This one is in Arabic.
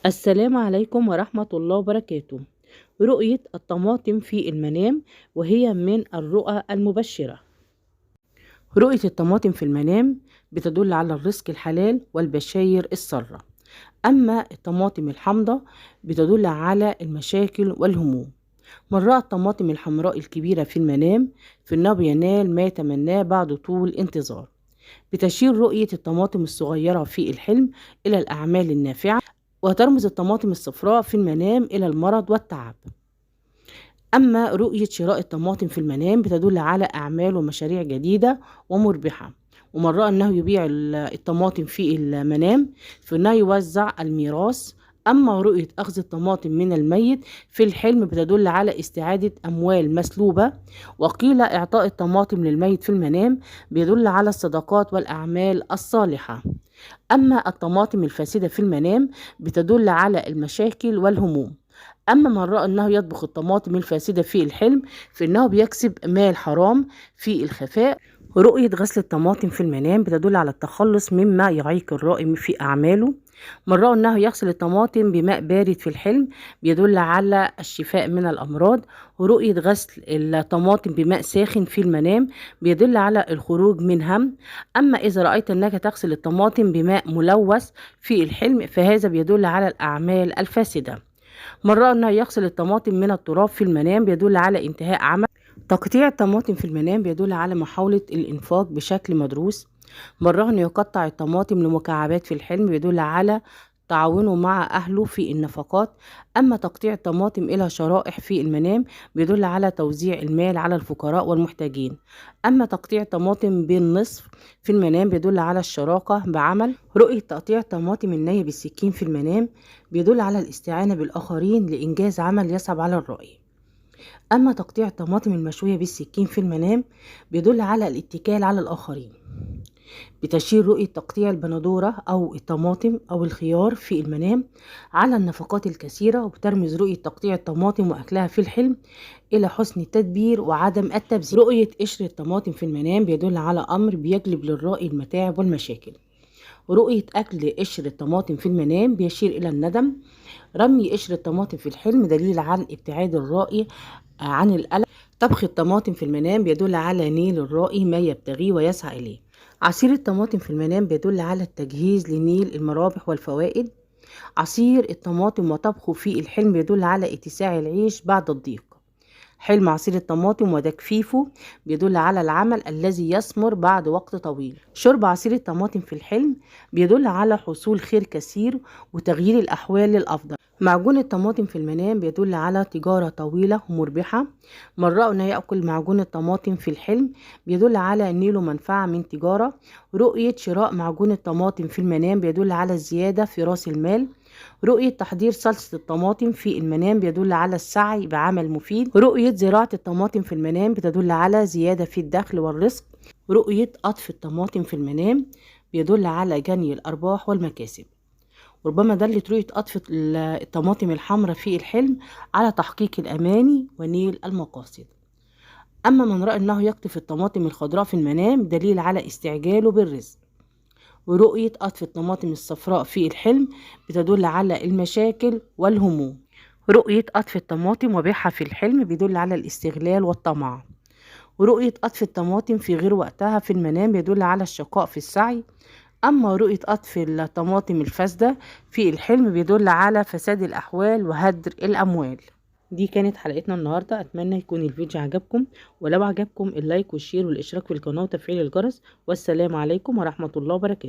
السلام عليكم ورحمة الله وبركاته. رؤية الطماطم في المنام وهي من الرؤى المبشرة. رؤية الطماطم في المنام بتدل على الرزق الحلال والبشاير السارة. أما الطماطم الحامضة بتدل على المشاكل والهموم. من رأى الطماطم الحمراء الكبيرة في المنام فإنه ينال ما يتمناه بعد طول انتظار. بتشير رؤية الطماطم الصغيرة في الحلم إلى الأعمال النافعة، وترمز الطماطم الصفراء في المنام إلى المرض والتعب. أما رؤية شراء الطماطم في المنام بتدل على أعمال ومشاريع جديدة ومربحة. ومن رأى أنه يبيع الطماطم في المنام فإنه يوزع الميراث. أما رؤية أخذ الطماطم من الميت في الحلم بتدل على استعادة أموال مسلوبة. وقيل إعطاء الطماطم للميت في المنام بيدل على الصدقات والأعمال الصالحة. أما الطماطم الفاسدة في المنام بتدل على المشاكل والهموم. أما من رأى أنه يطبخ الطماطم الفاسدة في الحلم فإنه بيكسب مال حرام في الخفاء. رؤية غسل الطماطم في المنام بتدل على التخلص مما يعيق الرائم في أعماله. من رأى أنه يغسل الطماطم بماء بارد في الحلم بيدل على الشفاء من الأمراض. ورؤية غسل الطماطم بماء ساخن في المنام بيدل على الخروج من هم. أما إذا رأيت أنك تغسل الطماطم بماء ملوث في الحلم فهذا بيدل على الأعمال الفاسدة. من رأى أنه يغسل الطماطم من التراب في المنام بيدل على انتهاء عمل. تقطيع الطماطم في المنام بيدل على محاولة الإنفاق بشكل مدروس. من رأى أنه يقطع الطماطم لمكعبات في الحلم بيدل على تعاونه مع أهله في النفقات. أما تقطيع الطماطم إلى شرائح في المنام بيدل على توزيع المال على الفقراء والمحتاجين. أما تقطيع الطماطم بالنصف في المنام بيدل على الشراكة بعمل. رؤية تقطيع الطماطم النية بالسكين في المنام بيدل على الاستعانة بالآخرين لإنجاز عمل يصعب على الرأي. أما تقطيع الطماطم المشوية بالسكين في المنام بيدل على الاتكال على الآخرين. بتشير رؤية تقطيع البندورة أو الطماطم أو الخيار في المنام على النفقات الكثيرة. وبترمز رؤية تقطيع الطماطم وأكلها في الحلم إلى حسن التدبير وعدم التبذير. رؤية قشر الطماطم في المنام بيدل على أمر بيجلب للرائي المتاعب والمشاكل. رؤية أكل قشر الطماطم في المنام بيشير إلى الندم. رمي قشر الطماطم في الحلم دليل عن ابتعاد الرائي عن الألم. طبخ الطماطم في المنام بيدل على نيل الرائي ما يبتغيه ويسعى إليه. عصير الطماطم في المنام بيدل على التجهيز لنيل المرابح والفوائد. عصير الطماطم وطبخه في الحلم بيدل على اتساع العيش بعد الضيق. حلم عصير الطماطم وتجفيفه بيدل على العمل الذي يثمر بعد وقت طويل. شرب عصير الطماطم في الحلم بيدل على حصول خير كثير وتغيير الأحوال للأفضل. معجون الطماطم في المنام بيدل على تجارة طويلة ومربحة. من رأى أنه يأكل معجون الطماطم في الحلم بيدل على نيله منفعة من تجارة. رؤية شراء معجون الطماطم في المنام بيدل على الزيادة في رأس المال. رؤية تحضير صلصة الطماطم في المنام بيدل على السعي بعمل مفيد. رؤية زراعة الطماطم في المنام بتدل على زيادة في الدخل والرزق. رؤية قطف الطماطم في المنام بيدل على جني الأرباح والمكاسب. وربما دلت رؤية قطف الطماطم الحمراء في الحلم على تحقيق الأماني ونيل المقاصد. أما من رأى أنه يقطف الطماطم الخضراء في المنام دليل على استعجاله بالرزق. ورؤية قطف الطماطم الصفراء في الحلم بتدل على المشاكل والهموم. رؤية قطف الطماطم وبيعها في الحلم بيدل على الاستغلال والطمع. ورؤية قطف الطماطم في غير وقتها في المنام بيدل على الشقاء في السعي. أما رؤية قطف الطماطم الفاسدة في الحلم بيدل على فساد الأحوال وهدر الأموال. دي كانت حلقتنا النهاردة. أتمنى يكون الفيديو عجبكم، ولو عجبكم اللايك والشير والاشتراك في القناة وتفعيل الجرس. والسلام عليكم ورحمة الله وبركاته.